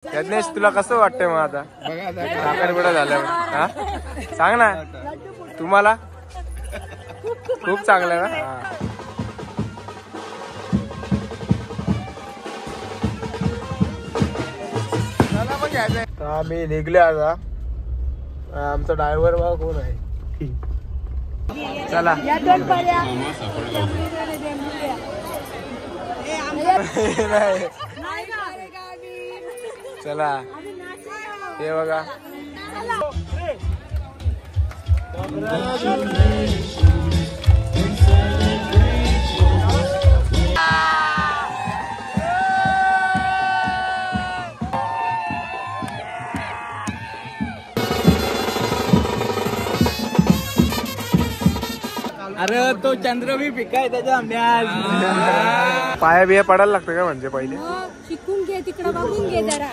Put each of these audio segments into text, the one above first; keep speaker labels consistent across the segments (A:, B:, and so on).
A: यज्ञेश तुला कसं वाटतंय मग आता साखरपुडा झाल्यावर? हा सांग ना तुम्हाला. खूप चांगलं आहे ना. तर आम्ही निघले आता. आमचा ड्रायव्हर बघा कोण आहे. चला चला हे बघा.
B: अरे तो चंद्र भी पिकाय त्याच्या आंब्यात.
A: पाया बिया पडायला लागतं का म्हणजे पहिले?
C: शिकून घे तिकडं बघून घे जरा.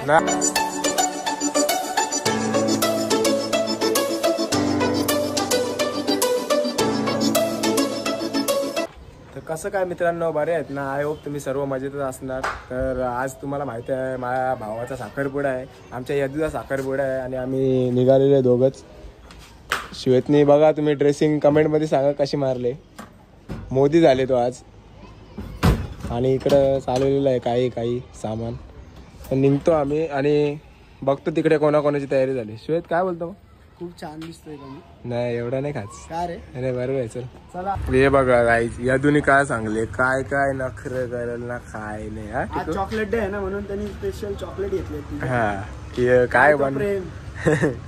A: तर कसं काय मित्रांनो, बरे आहेत ना? आय होप तुम्ही सर्व मजेतच असणार. तर आज तुम्हाला माहिती आहे माझ्या भावाचा साखरपुडा आहे, आमच्या यदूचा साखरपुडा आहे आणि आम्ही निघालेले दोघंच. श्वेतनी बघा तुम्ही ड्रेसिंग कमेंटमध्ये सांगा कशी मारले. मोदी झाले तो आज. आणि इकडं चालवलेलं आहे काही सामान. तर निघतो आम्ही आणि बघतो तिकडे कोणाकोणाची तयारी झाली. श्वेत काय बोलतो?
B: खूप छान दिसतोय का मी?
A: नाही एवढा नाही खाच.
B: काय रे?
A: अरे बरोबर आहे. चल
B: चला.
A: हे बघा गाईज यदूनी काय सांगले, काय काय नखरे करेल ना काय नाही. हा
B: चॉकलेट डे आहे ना म्हणून त्यांनी स्पेशल चॉकलेट घेतले.
A: हा की काय बन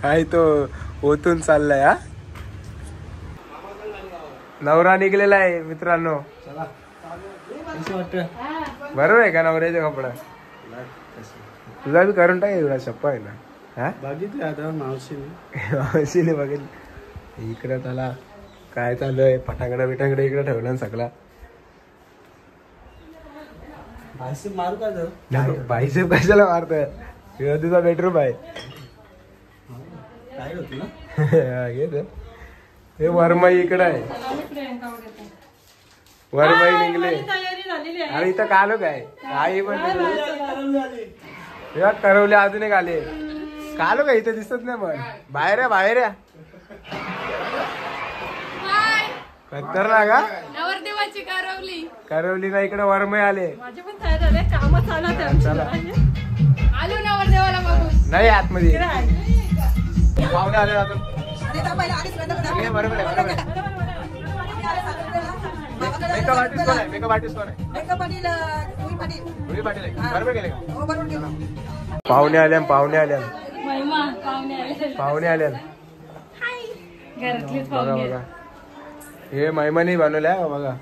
A: काय तो ओतून चाललाय. हा नवरा निघलेला आहे मित्रांनो. बरोबर आहे का नवऱ्याचा कपडा? तुझा बी करून टाक एवढा शप्पा आहे ना. हा
B: बघितलं आता
A: मावशीने बघितलं. इकडे त्याला काय चालू आहे, फटाकडा बिटाकडे इकडे ठेवला सगळा.
B: मारू का?
A: बाईसेप कशाला मारतोय? तुझा बेडरूम आहे.
B: काय होत ना
A: हे वरमाई इकडे आहे. वरमाई निघले. अरे इथं कालो काय आई पण करवले अजून एक आले. कालो का इथं दिसत नाही पण बाहेर या खतरनाक का
C: नवरदेवाची
A: करवली ना. इकडे वरमाई आले.
C: माझे पण तयार झाले, काम
A: चला
C: आलो नवरदेवाला बघू.
A: नाही आतमध्ये पाहुणे आले अजून. बरोबर आहे. मेकअप आर्टिस्ट कोण आहे? मेकअप आर्टिस्ट कोण आहे? बरोबर गेले का? पाहुणे आल्या बघा बघा. हे महिमाने बनवल्या बघा.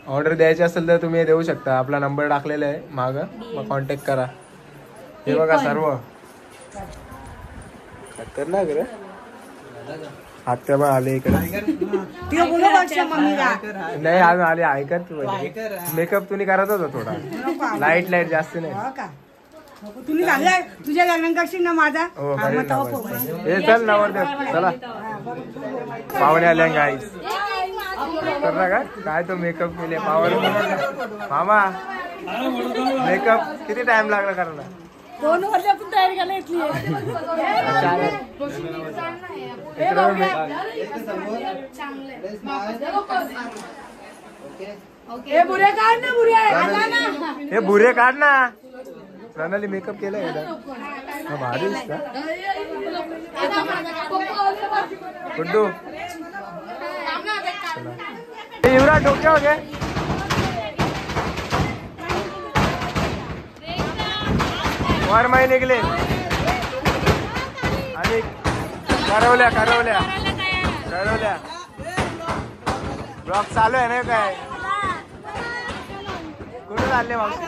A: ऑर्डर द्यायची असेल तर तुम्ही देऊ शकता. आपला नंबर टाकलेला आहे माग, मग कॉन्टॅक्ट करा. हे बघा सर्व खतरनाक रे. आत्या पण आले इकडे. नाही अजून आले. ऐकत तू मेकअप तुम्ही करत होता थोडा. लाईट जास्त नाही.
D: तुम्ही तुझ्या लग्न करशील ना माझा?
A: हे चल नवरदेव चला. पाहुणे आल्या गाईस. करणार का काय तो मेकअप केले पावर मामा. मेकअप किती टाइम लागला करायला?
D: 2 वर्षातून तयारी करायला घेतली.
A: हे बुरे काढ ना. प्रणाली मेकअप केलाय का? भारी गुड्डू. युवराज डोक्या हो गए. वरमाई निघले आणि करवल्या ब्लॉग चालू आहे ना काय? कुठे चालले मावशी?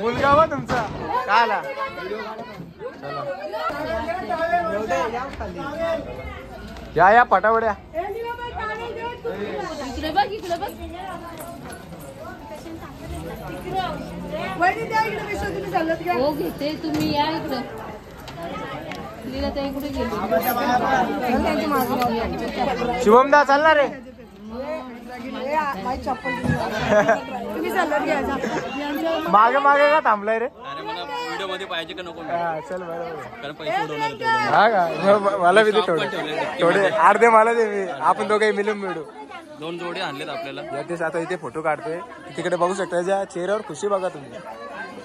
A: मुलगा हो तुमचा काय आला? या पटावड्या.
C: हो घेते तुम्ही या इकडं.
A: शुभमदा चालणार रे.
D: तुम्ही सॅलड घ्यायचा यांचं
A: मागे मागे का थांबलाय रे?
B: अरे मला व्हिडिओ मध्ये पाहिजे का नको
A: हा चल बरोबर.
B: कारण पैसे उडवणार आहेत तेवढे.
A: हा का मला बी दे थोडे अर्धे मला दे मी आपण दोघे मिळून मिळू.
B: 2 जोडे आणलेत आपल्याला.
A: यतीश आता इथे फोटो काढतोय तिकडे बघू शकता त्याच्या चेहऱ्यावर खुशी बघा तुम्ही.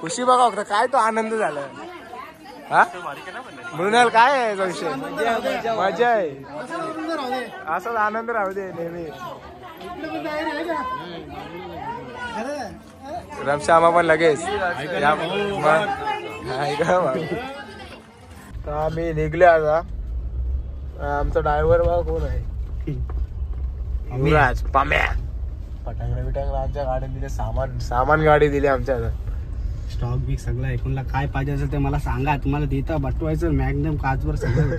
A: खुशी बघा फक्त काय तो आनंद झाला. हा मृणाल काय आहे याचा विषय? मजा आहे असाच आनंद राहू दे नेहमी. रमश्यामा पण लगेच तर आम्ही निघले आता. आमचा ड्रायव्हर बघा कोण आहे? युवराज पाम्या. पटांगडे बिटांगडे आमच्या गाडीत दिले. सामान गाडी दिली आमच्या आता.
E: स्टॉक बिक सगळं आहे. कोणाला काय पाहिजे असेल ते मला सांगा. तुम्हाला देता बटवायचं मॅग्नम काचवर सगळं.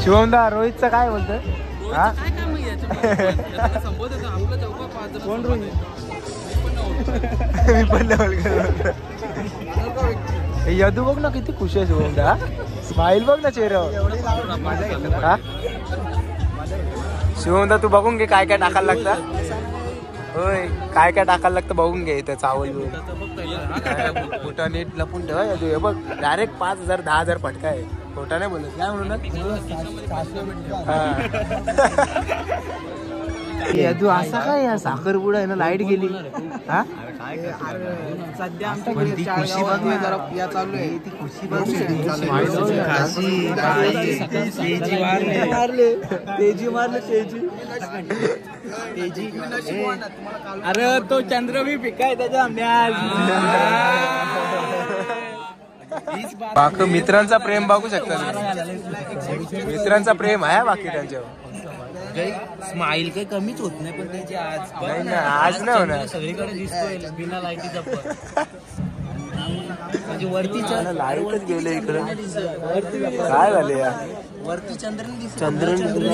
A: शिवमदा रोहितचं काय बोलतोय हा मी पण यदू बघ ना किती खुश आहे शिवमदा स्माईल बघ ना चेहऱ्यावर हा शिवमदा तू बघून घे काय काय टाकायला लागतं होय काय काय टाकायला लागतं बघून घे इथं चावल खोटा नीट लपून ठेवा यदू हे बघ डायरेक्ट 5,000 10,000 फटका आहे खोटा नाही बोलत काय म्हणून यदू असा काय या साखरपुडा आहे ना लाईट गेली हा
B: सध्या आमच्याकडे खुशी बघ जरा या चालू आहे ती खुशी बघ तेजी अरे तो चंद्र भी पिकाय त्याच्या आंब्यात
A: बाकी मित्रांचा प्रेम बघू शकता मित्रांचा प्रेम आहे बाकी त्यांच्यावर
B: स्माईल काही कमीच होत नाही पण त्याची
A: आज नाही होणार
B: सगळीकडे दिसतोय बिना लाईटीचा म्हणजे वरती
A: लाईटच गेले इकडे काय झाले
B: वरती
A: चंद्र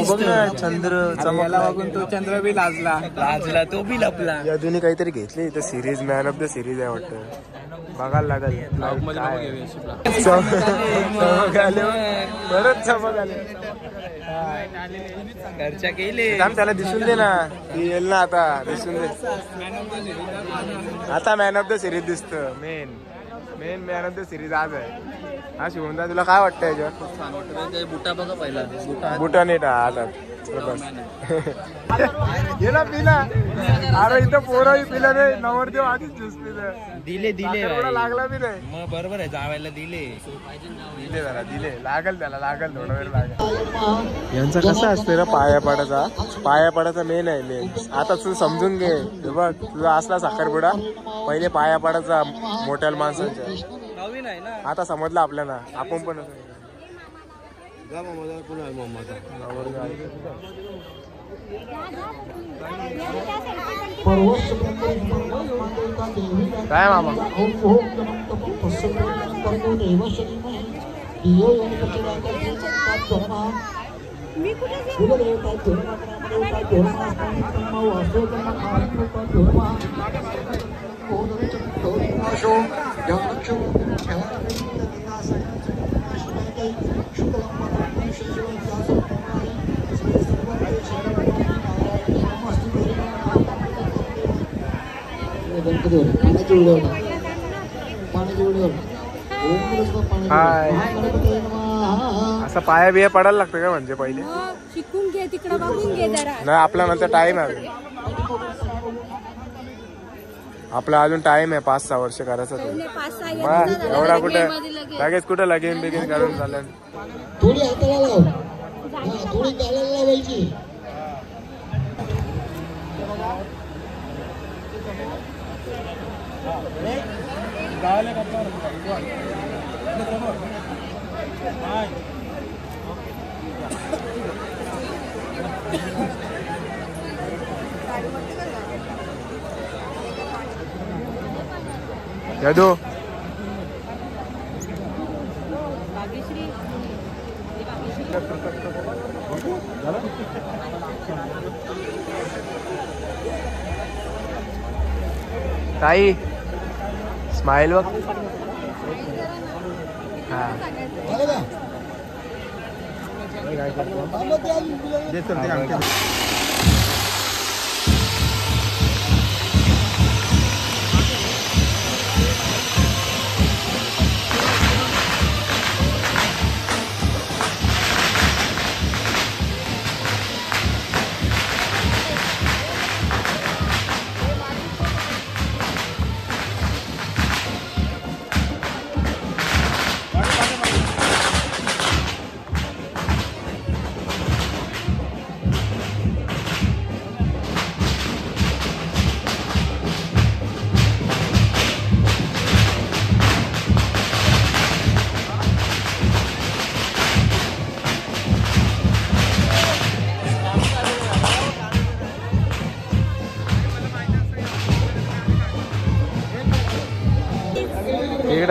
A: बघ ना चंद्र चमकला बघून तो चंद्र बी लाजला
B: तो बी लपला
A: यदूने काहीतरी घेतले इथं series man of the series आहे वाटतं बघायला लागेल चमक आले परत चमक आले
B: घरच्या केले
A: त्याला दिसून दे ना येईल ना आता दिसून दे आता मॅन ऑफ द सिरीज दिसतं main man of the series आज आहे हा शिवमदा तुला काय वाटतं याच्यावर
B: छान वाटतं बुटा बघा पहिला
A: बुटा नीट आता बस गेला पिला अरे इथं पोरही पिला नाही नवरदेव आधीच ज्यूस पिलं
B: दिले
A: लागला बी नाही
B: मग बरोबर आहे जावायला दिले
A: दिले लागल त्याला लागल थोडा वेळ लागल यांचा कसा असते ना पाया पडायचा मेन आहे मेन आता तू समजून घे बघ तुझा असला साखरपुडा पहिले पाया पडायचा मोठ्या माणसांच्या
B: नवीन आहे ना
A: आता समजलं आपल्याला आपण पण काय मामा असं पाया बिया पडायला लागतं का म्हणजे पहिले
C: शिकून घे तिकडे बघून घे जरा
A: नाही आपला नंतर टाइम आहे आपला अजून टाइम आहे 5-6 वर्ष करायचा तो एवढा कुठे लगेच कुठे लगीन बिगीन करून चालेल
F: थोडी हाताला लाव थोडी गालाला लावायची
A: यदू ताई स्माइल बघ हा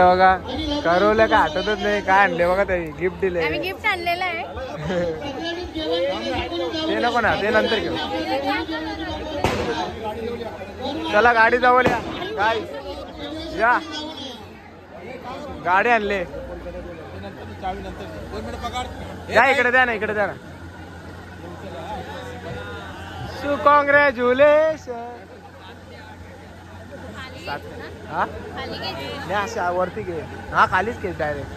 A: इकडे बघा करवलं का आठवतच नाही काय आणले बघा ते गिफ्ट दिले
C: आम्ही गिफ्ट आणलेलं आहे.
A: ते नको ना ते नंतर घेऊ. चला गाडी जवळ या काय या गाडी आणले या इकडे द्या ना इकडे द्या ना. सु कॉंग्रॅच्युलेशन. हा नाही अशा वरती घे. हा खालीच घे डायरेक्ट.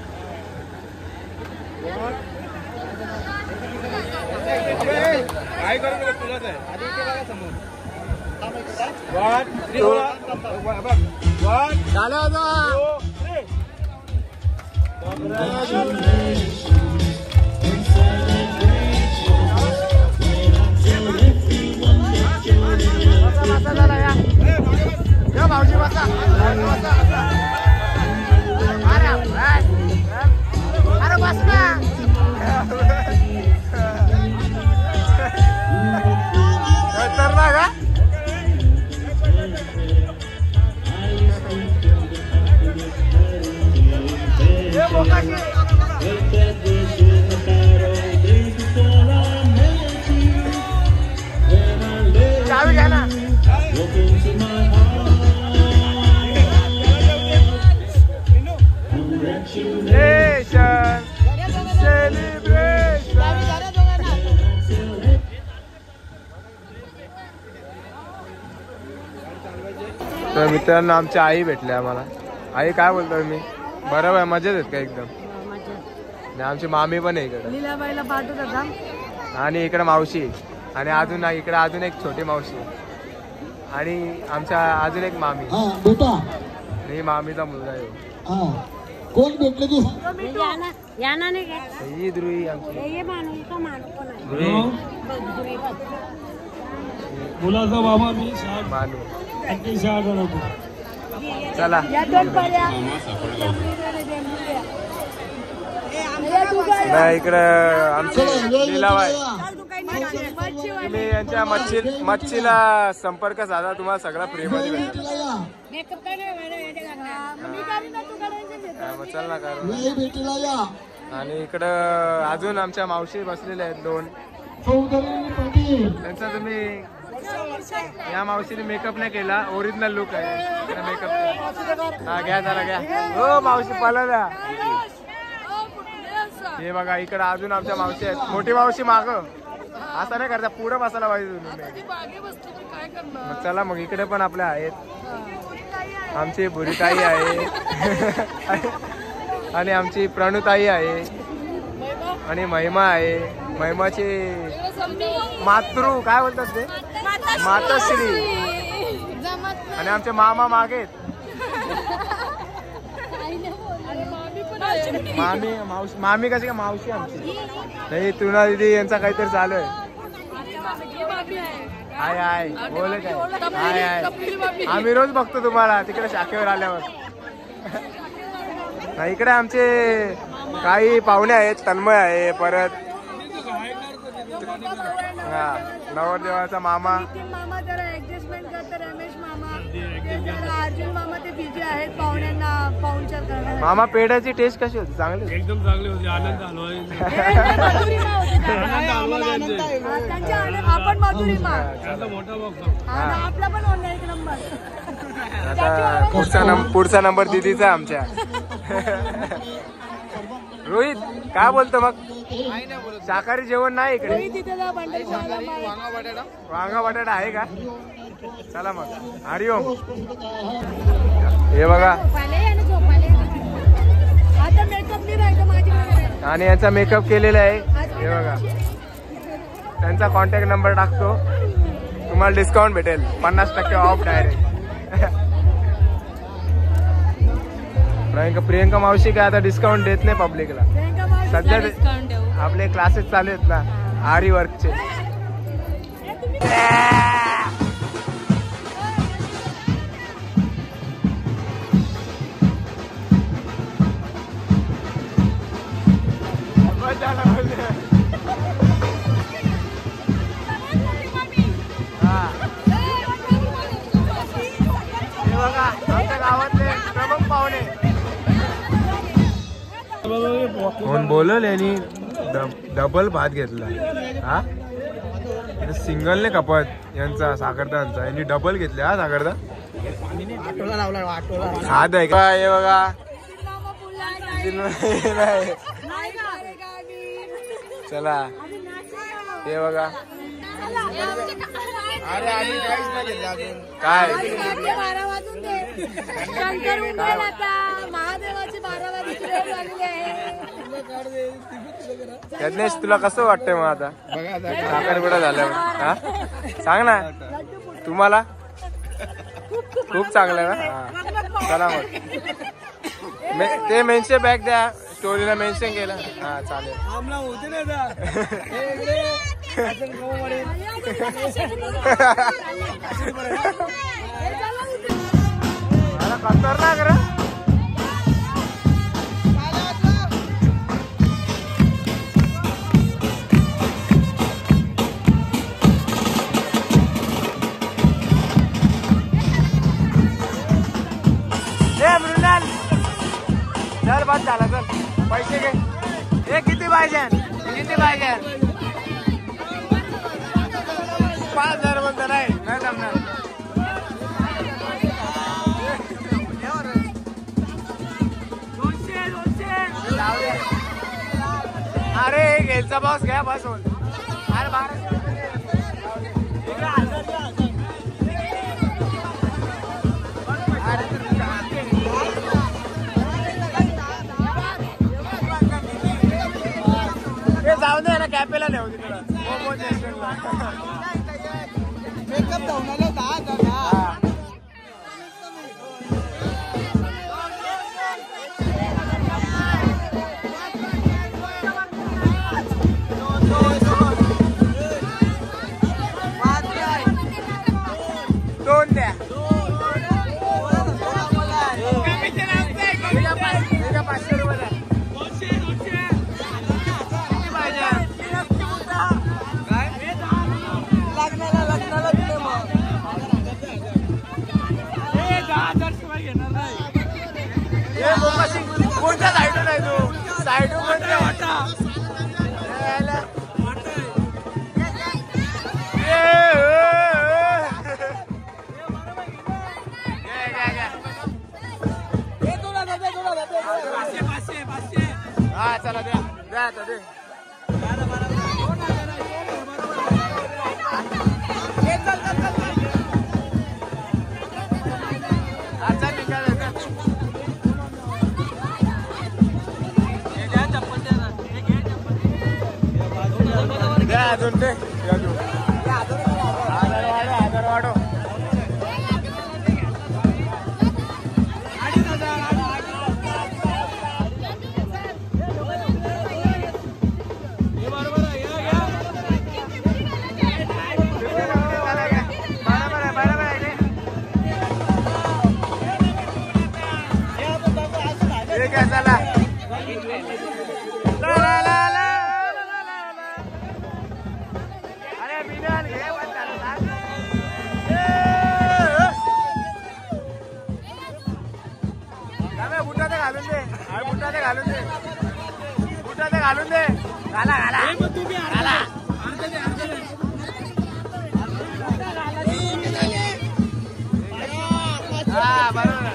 A: काय करू तुलाच आहे आधी इथे बघा समोर. भाऊजी बसा. अरे बस ना. तर ना का चावी घ्या ना. तर मित्रांनो आमची आई भेटली आम्हाला. आई काय बोलतोय मी बरोबर आहे मजेत आहेत का एकदम. आमची मामी पण आहे इकडे
D: लीलाबाईला पाठवत होता.
A: आणि इकडे मावशी आणि अजून इकडे अजून एक छोटी मावशी आणि आमच्या अजून एक मामी.
F: बेटा
A: ही मामीचा मुलगा आहे.
F: कोण भेटले तू?
A: ही ध्रुवी आमची
E: मुलाचा बाबा मी
A: मानू.
E: शाळा
A: चला इकडं आमची लीलाबाई. तुम्ही यांच्या मच्छीला संपर्क साधा तुम्हाला सगळा फ्री मध्ये भेटेल. चल ना करू. आणि इकडं अजून आमच्या मावशी बसलेल्या आहेत 2. त्यांचा तुम्ही या मावशीने मेकअप नाही केला ओरिजिनल लुक आहे मेकअप. हा घ्या जरा घ्या. हो मावशी पाला. हे बघा इकडे अजून आमच्या मावशी आहेत. मोठी मावशी माग असं नाही करता पुढं बसायला पाहिजे तुम्ही. मग चला मग इकडे पण आपल्या आहेत. आमची भुरीताई आहे आणि आमची प्रणुताई आहे आणि महिमा आहे. महिमाची मातृ काय बोलतात ते मातोश्री. आणि आमचे मामा मागे मामी कशी का मावशी आमची नाही. तुना दिदी यांचा काहीतरी चालू आहे. हाय हाय बोल काय हाय हाय. आम्ही रोज बघतो तुम्हाला तिकडे शाखेवर आल्यावर. इकडे आमचे काही पाहुणे आहेत. तन्मय आहे परत हा नवरदेवाचा मामा
D: जरा ऍडजस्टमेंट करते. रमेश मामा अर्जुन मामा ते बिझी आहेत पाहुण्यांना पाहुणचार करणार.
A: मामा पेढ्याची टेस्ट कशी होती? चांगली
E: एकदम चांगली होती. आनंद आलो.
D: आपण मधुरिमा
E: मोठा बघतो.
D: आपला पण ऑनलाईन एक नंबर.
A: आता पुढचा नंबर दिदीचा आमच्या. रोहित काय बोलतो मग? शाकाहारी जेवण नाही इकडे. वांगा बटाटा आहे का? चला मग हरिओम. हे बघा आणि याचा मेकअप केलेला आहे. हे बघा त्यांचा कॉन्टॅक्ट नंबर टाकतो तुम्हाला डिस्काउंट भेटेल 50% ऑफ डायरेक्ट. प्रियंका मावशी काय आता डिस्काउंट देत नाही पब्लिकला सध्या. आपले क्लासेस चालू आहेत ना आरी वर्कचे. बघा आमच्या गावातले प्रमुख पाहुणे कोण बोलल यांनी डबल भात घेतला हा सिंगलने खपत यांचा साखरदांचा यांनी डबल घेतले हा साखरदा
B: आटोला लावला आटोला
A: हात आहे का हे बघा चला हे बघा
B: अरे आम्ही काहीच नाही घेतलं अजून
A: काय
D: 12 वाजून दे शंकर उंडेल आता महादेवाची 12 वाजून झालेली आहे
A: यज्ञेश तुला कसं वाटतंय मग आता साखरपुडा झाल्यावर हा सांग ना तुम्हाला खूप चांगलं आहे ना हा चला मग ते मेन्शन बॅग द्या स्टोरीला मेन्शन केलं हा चालेल खतरनाक रे मृणाल चल बस झाला चल पैसे घे हे किती पाहिजे 5,000 म्हणतो नाही जमणार अरे घ्यायचा बॉस घ्या बस होईल अरे जाऊ दे ना कॅपेला नेऊ तिकडं
B: मेकअप जाऊन आलो 10,000
A: दोन द्या कोणत्या साईडून आहे तू साईडून कोणत्या वाटा हा चला द्या द्या आता दे अजून ते आधार वाढव चला अरे मिनल घे बुटा ते घालून दे बुटा ते घालून दे बुटा ते घालून दे घाला घाला घाला हा बरोबर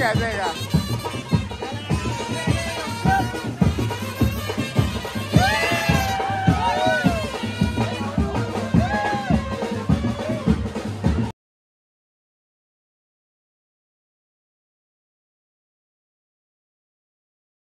A: घ्यायचंय का?